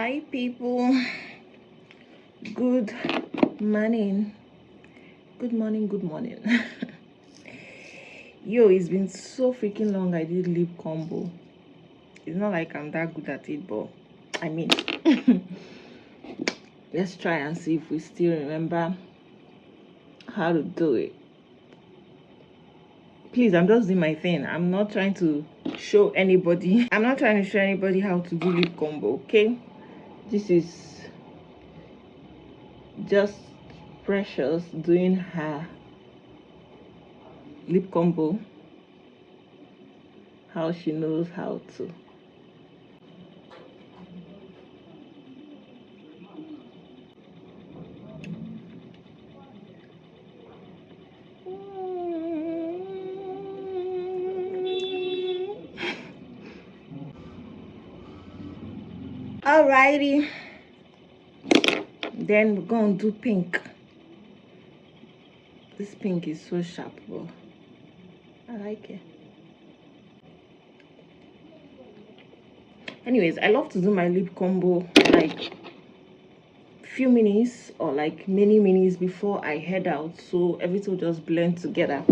Hi people, good morning. Good morning. Yo, it's been so freaking long I did lip combo. It's not like I'm that good at it, but I mean let's try and see if we still remember how to do it. Please, I'm just doing my thing. I'm not trying to show anybody how to do lip combo, okay? This is just Precious doing her lip combo how she knows how to. Alrighty, then we're gonna do pink. This pink is so sharp, but I like it. Anyways, I love to do my lip combo like few minutes or like many minutes before I head out, so everything will just blend together,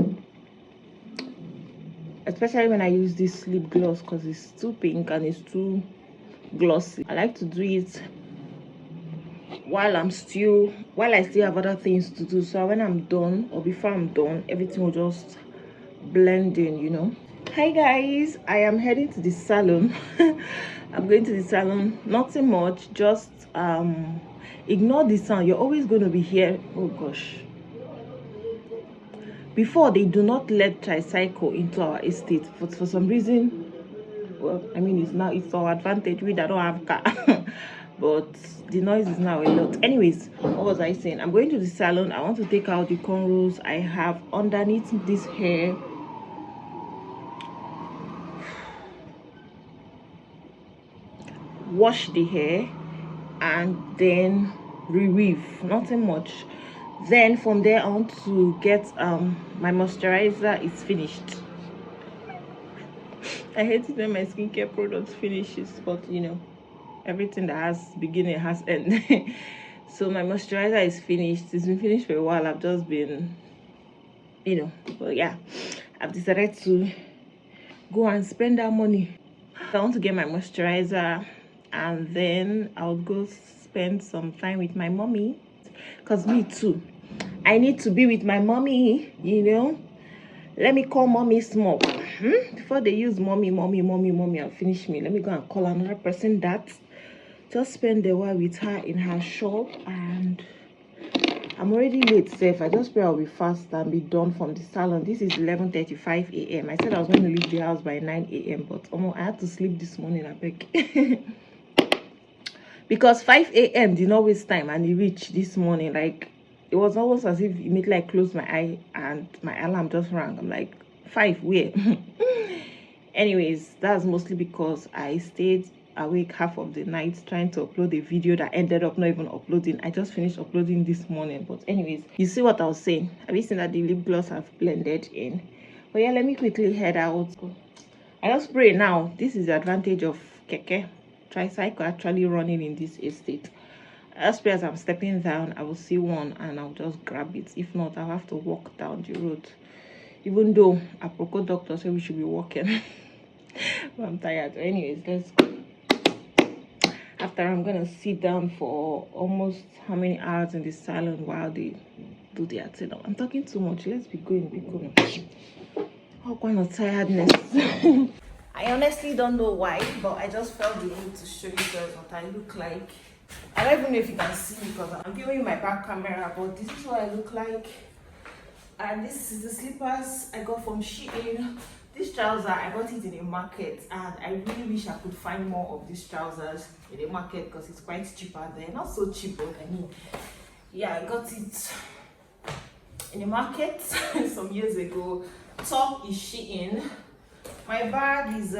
especially when I use this lip gloss because it's too pink and it's too glossy. I like to do it while I still have other things to do, so when I'm done or before I'm done, everything will just blend in, you know. Hi guys, I am heading to the salon. I'm going to the salon, nothing much, just ignore the sound. You're always going to be here. Oh gosh, before they do not let tricycle into our estate for some reason. Well, I mean, it's our advantage. We that don't have car. But the noise is now a lot. Anyways, what was I saying? I'm going to the salon. I want to take out the cornrows I have underneath this hair. Wash the hair and then re-weave. Nothing much. Then from there I want to get my moisturizer is finished. I hate it when my skincare products finishes, but you know, everything that has beginning has end. So my moisturizer is finished. It's been finished for a while. I've just been, you know, but yeah, I've decided to go and spend that money. I want to get my moisturizer and then I'll go spend some time with my mommy, because me too, I need to be with my mommy, you know. Let me call mommy small before they use mommy and finish me. Let me go and call another person that just spend a while with her in her shop. And I'm already late, safe. I just pray I'll be fast and be done from the salon. This is 11:35 a.m. I said I was going to leave the house by 9 a.m. but I had to sleep this morning, I beg. Because 5 a.m. did not waste time and it reached this morning. Like, it was almost as if immediately I closed my eye and my alarm just rang. I'm like, 5 where? Anyways, that's mostly because I stayed awake half of the night trying to upload a video that ended up not even uploading. I just finished uploading this morning. But anyways, you see what I was saying. Have you seen that the lip gloss have blended in? But yeah, let me quickly head out. I just spray now. This is the advantage of keke tricycle actually running in this estate. As soon as I'm stepping down, I will see one and I'll just grab it. If not, I'll have to walk down the road. Even though Aproko doctor said we should be walking. But I'm tired. Anyways, let's go. After, I'm gonna sit down for almost how many hours in the salon while they do their thing. I'm talking too much. Let's be going. All kind of tiredness. I honestly don't know why, but I just felt the need to show you guys what I look like. I don't even know if you can see me because I'm giving you my back camera, but this is what I look like. And this is the slippers I got from Shein. This trouser, I got it in a market, and I really wish I could find more of these trousers in a market because it's quite cheaper there. Not so cheap, but I mean, yeah, I got it in a market some years ago. Top is Shein. My bag is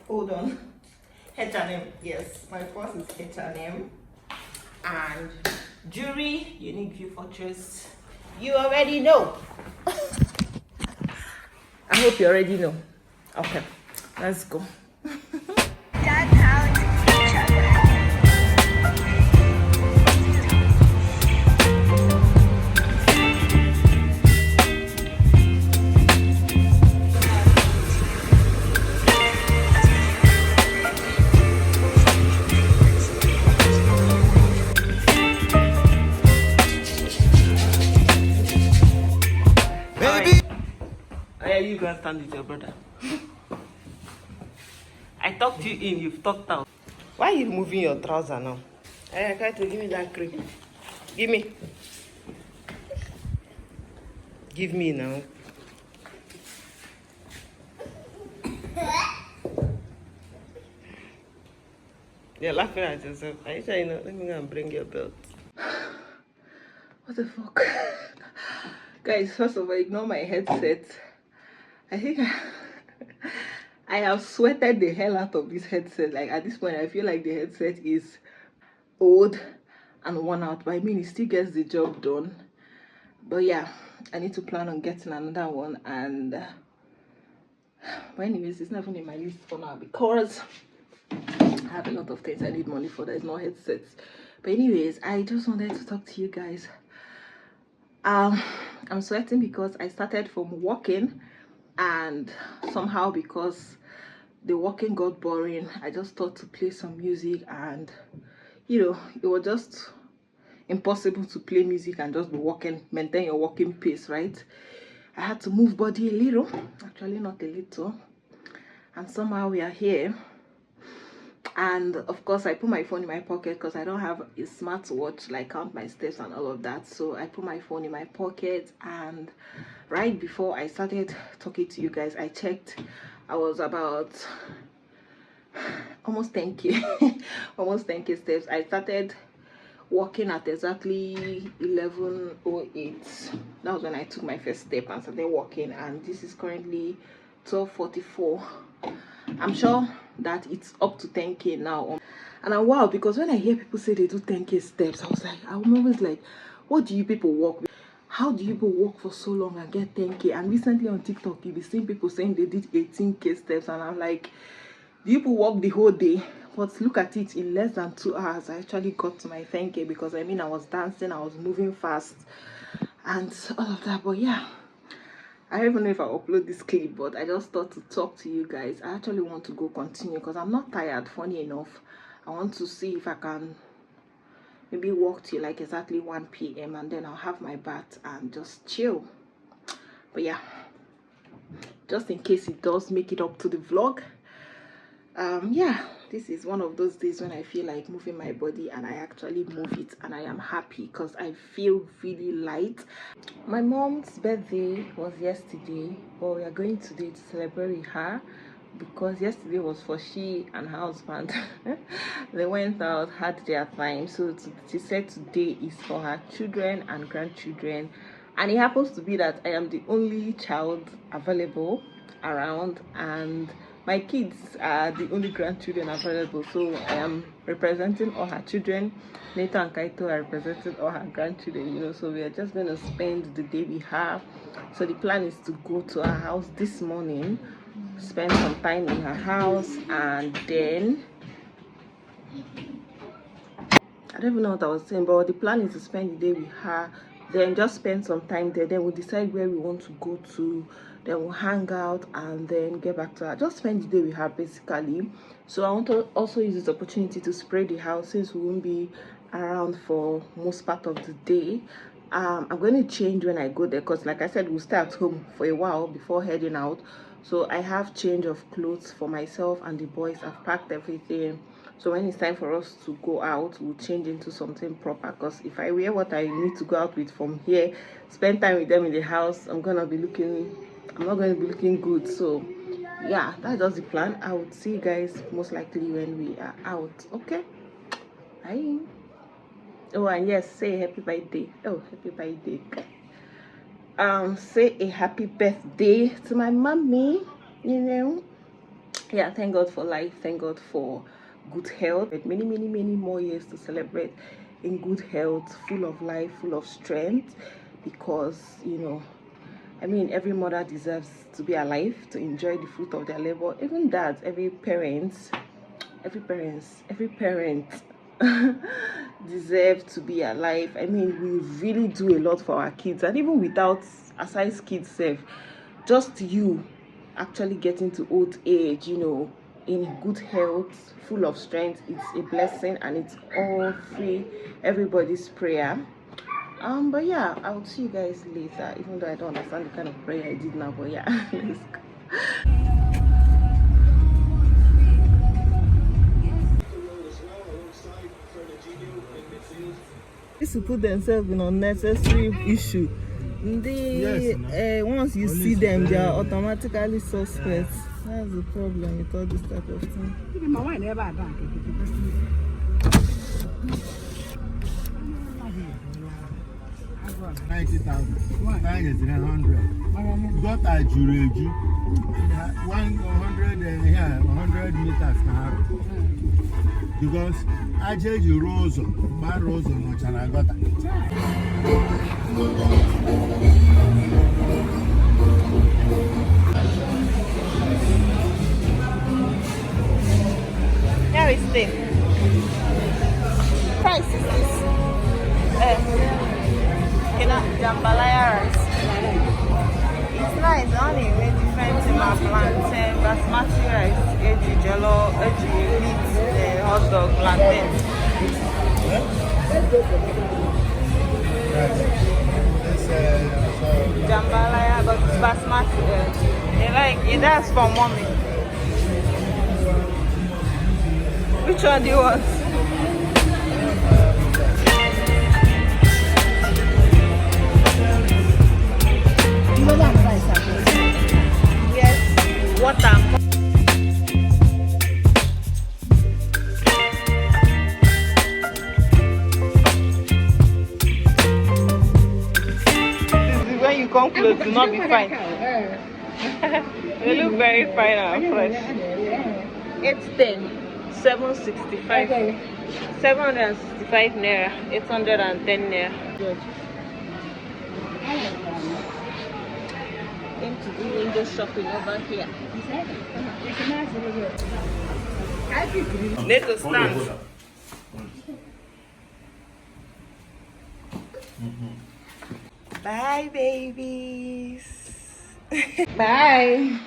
hold on, H&M. Yes, my purse is H&M. And jewelry, Unique View Fortress. You already know. I hope you already know. Okay, let's go. and stand with your brother. I talked you in, you've talked out. Why are you moving your trouser now? I try to give me that cream. Give me. Give me now. You're laughing at yourself. Are you sure you know? Let me go and bring your belt. What the fuck? Guys, first of all, ignore my headset. I think I have sweated the hell out of this headset. Like at this point, I feel like the headset is old and worn out. But I mean, it still gets the job done. But yeah, I need to plan on getting another one. And but anyways, it's not even in my list for now because I have a lot of things I need money for. There's no headsets. But anyways, I just wanted to talk to you guys. I'm sweating because I started from walking, and somehow because the walking got boring, I just thought to play some music, and you know, it was just impossible to play music and just be walking, maintain your walking pace, right? I had to move body a little, actually not a little, and somehow we are here. And of course, I put my phone in my pocket because I don't have a smartwatch like count my steps and all of that. So I put my phone in my pocket, and right before I started talking to you guys, I checked. I was about almost 10k almost 10k steps. I started walking at exactly 11:08. That was when I took my first step and started walking, and this is currently 12:44. I'm sure that it's up to 10k now. And I'm wow, because when I hear people say they do 10k steps, I'm always like, what do you people walk? How do you people walk for so long and get 10k? And recently on TikTok, you'll be seeing people saying they did 18k steps, and I'm like, do you people walk the whole day? But look at it, in less than 2 hours I actually got to my 10k, because I mean, I was dancing, I was moving fast and all of that. But yeah, I don't even know if I upload this clip, but I just thought to talk to you guys. I actually want to go continue because I'm not tired. Funny enough, I want to see if I can maybe walk till like exactly 1 p.m. and then I'll have my bath and just chill. But yeah, just in case it does make it up to the vlog, yeah, this is one of those days when I feel like moving my body, and I actually move it, and I am happy because I feel really light. My mom's birthday was yesterday, but we are going today to celebrate her, because yesterday was for she and her husband. They went out, had their time, so she said today is for her children and grandchildren. And it happens to be that I am the only child available around, and my kids are the only grandchildren available, so I am representing all her children. Neta and Kaito are representing all her grandchildren, you know. So we are just going to spend the day with her. So the plan is to go to her house this morning, spend some time in her house, and then I don't even know what I was saying, but the plan is to spend the day with her, then just spend some time there, then we'll decide where we want to go to, then we'll hang out and then get back to her. Just spend the day with her basically. So I want to also use this opportunity to spray the house since we won't be around for most part of the day. I'm going to change when I go there, because like I said, we'll stay at home for a while before heading out. So I have change of clothes for myself and the boys. I've packed everything, so when it's time for us to go out, we'll change into something proper. Because if I wear what I need to go out with from here, spend time with them in the house, I'm not going to be looking good. So yeah, that's just the plan. I would see you guys most likely when we are out. Okay, bye. Oh, and yes, say happy birthday. Oh, happy birthday. Say a happy birthday to my mommy, you know. Yeah, thank God for life, thank God for good health, many more years to celebrate in good health, full of life, full of strength. Because you know, I mean, every mother deserves to be alive, to enjoy the fruit of their labor. Even that, every parent deserve to be alive. I mean, we really do a lot for our kids, and even without aside kids self, just you actually getting to old age, you know, in good health, full of strength, it's a blessing, and it's all free everybody's prayer. But yeah, I'll see you guys later, even though I don't understand the kind of prayer I did now. But yeah, let's go. This to put themselves in unnecessary issue. Once you see them, they are automatically suspects. That's the problem with all this type of thing. 90,000. Mine is 100. Got a jureju. 100 here, 100 meters now. Because I just rose, my rose on Chanagota. Here is the price is this. Jambalaya rice. It's nice, only with different in my plantain, basmati rice, eji jello, eji meat, hot dog, plantain. Jambalaya, but it's basmati. They like it. That's for mommy. Which one do you want? Yes, water. When you come close, do not be fine. They look very fine and fresh. 810, 765, 765 naira, 810 naira. Good. Came to do window shopping over here. Let us stand. Bye, babies. Bye.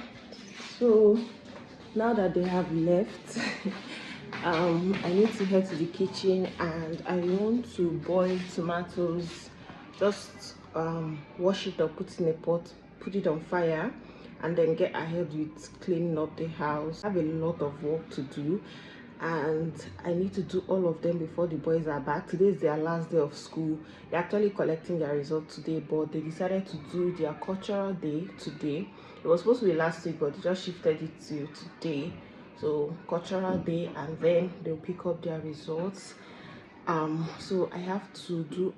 So now that they have left, I need to head to the kitchen and I want to boil tomatoes. Just wash it up, put it in a pot, put it on fire, and then get ahead with cleaning up the house. I have a lot of work to do and I need to do all of them before the boys are back. Today is their last day of school. They're actually collecting their results today, but they decided to do their cultural day today. It was supposed to be last week, but they just shifted it to today. So cultural day, and then they'll pick up their results. So I have to do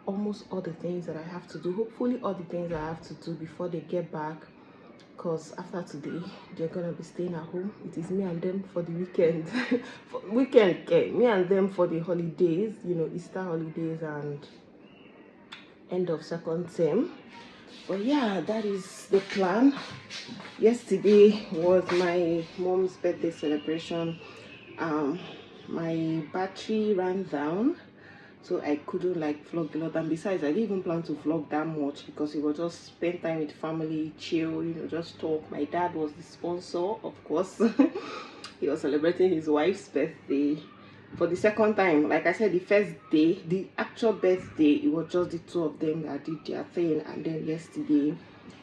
almost all the things that I have to do, hopefully all the things I have to do before they get back, because after today they're gonna be staying at home. It is me and them for the weekend. Me and them for the holidays, you know, Easter holidays and end of second term. But yeah, that is the plan. Yesterday was my mom's birthday celebration. My battery ran down, so I couldn't like vlog a lot, and besides I didn't even plan to vlog that much because it was just spend time with family, chill, you know, just talk. My dad was the sponsor, of course. He was celebrating his wife's birthday for the second time. Like I said, the first day, the actual birthday, it was just the two of them that did their thing, and then yesterday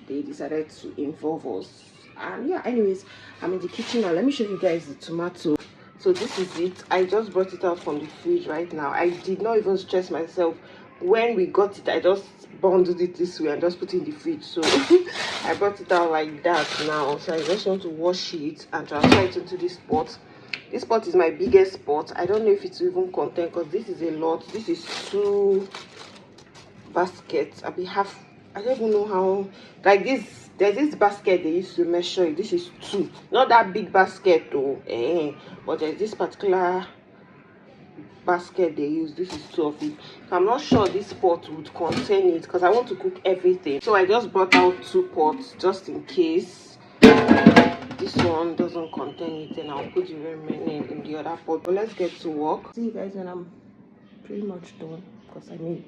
they decided to involve us. And yeah, anyways, I'm in the kitchen now. Let me show you guys the tomato. So this is it. I just brought it out from the fridge right now. I did not even stress myself when we got it. I just bundled it this way and just put it in the fridge. So I brought it out like that now. So I just want to wash it and transfer it into this pot. This pot is my biggest pot. I don't know if it's even contain, because this is a lot. This is 2 baskets. I don't even know how, like this. There's this basket they used to measure it. This is 2, not that big basket though, but there's this particular basket they use. This is 2 of it. So I'm not sure this pot would contain it because I want to cook everything. So I just brought out 2 pots just in case this one doesn't contain it, and I'll put the remaining in the other pot. But let's get to work. See you guys when I'm pretty much done, because I mean,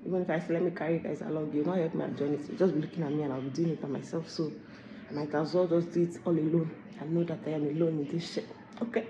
even if I say let me carry you guys along, you'll not help me join it. So just be looking at me and I'll be doing it by myself. So I might as well just do it all alone and know that I am alone in this shit. Okay.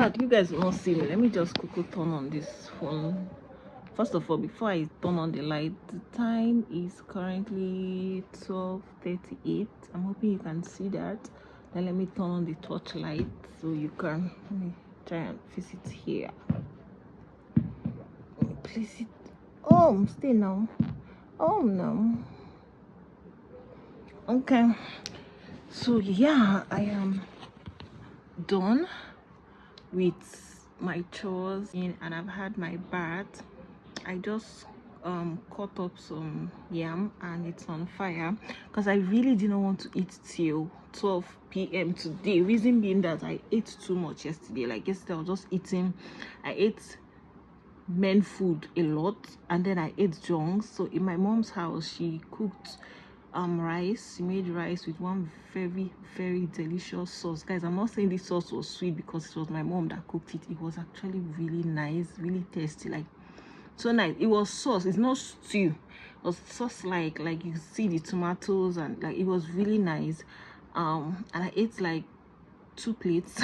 fact, you guys will not see me. Let me just quickly turn on this phone. First of all, before I turn on the light, the time is currently 12:38. I'm hoping you can see that. Then let me turn on the torch light so you can. Let me try and fix it here. Let me place it. Oh, stay now. Oh no. Okay. So yeah, I am done with my chores and I've had my bath. I just cut up some yam and it's on fire because I really didn't want to eat till 12 p.m. today. Reason being that I ate too much yesterday. Like yesterday I was just eating. I ate men food a lot and then I ate junk. So in my mom's house she cooked rice. She made rice with one very delicious sauce. Guys, I'm not saying this sauce was sweet because it was my mom that cooked it. It was actually really nice, really tasty, like so nice. It was sauce, it's not stew. It was sauce, like you see the tomatoes, and like it was really nice. And I ate like 2 plates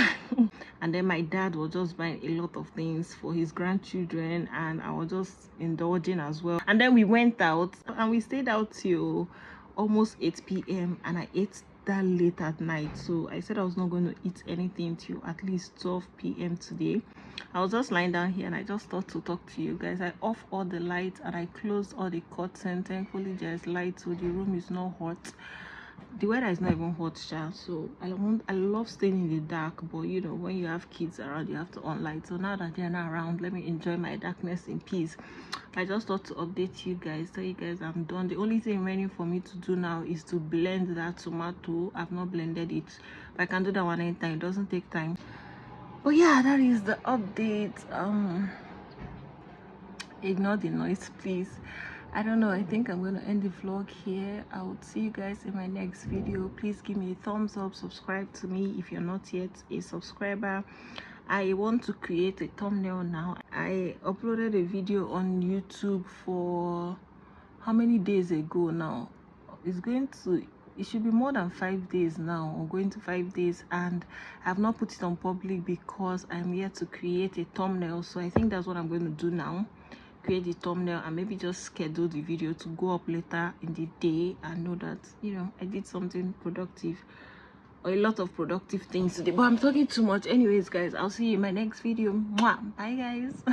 and then my dad was just buying a lot of things for his grandchildren and I was just indulging as well. And then we went out and we stayed out till almost 8 p.m. and I ate that late at night. So I said I was not going to eat anything till at least 12 p.m. today. I was just lying down here and I just thought to talk to you guys. I off all the lights and I closed all the curtains. Thankfully there's light so the room is not hot. The weather is not even hot, child. So I love staying in the dark, but you know, when you have kids around you have to on light. So now that they're not around, let me enjoy my darkness in peace. I just thought to update you guys, tell you guys I'm done. The only thing remaining for me to do now is to blend that tomato. I've not blended it, but I can do that one anytime. It doesn't take time. But yeah, that is the update. Ignore the noise, please. I don't know, I think I'm going to end the vlog here. I will see you guys in my next video. Please give me a thumbs up, subscribe to me if you're not yet a subscriber. I want to create a thumbnail now. I uploaded a video on YouTube for how many days ago now? It should be more than 5 days now, or going to 5 days, and I have not put it on public because I'm here to create a thumbnail. So I think that's what I'm going to do now. Create the thumbnail and maybe just schedule the video to go up later in the day and know that, you know, I did something productive or a lot of productive things today. But I'm talking too much. Anyways, guys, I'll see you in my next video. Mwah. Bye guys.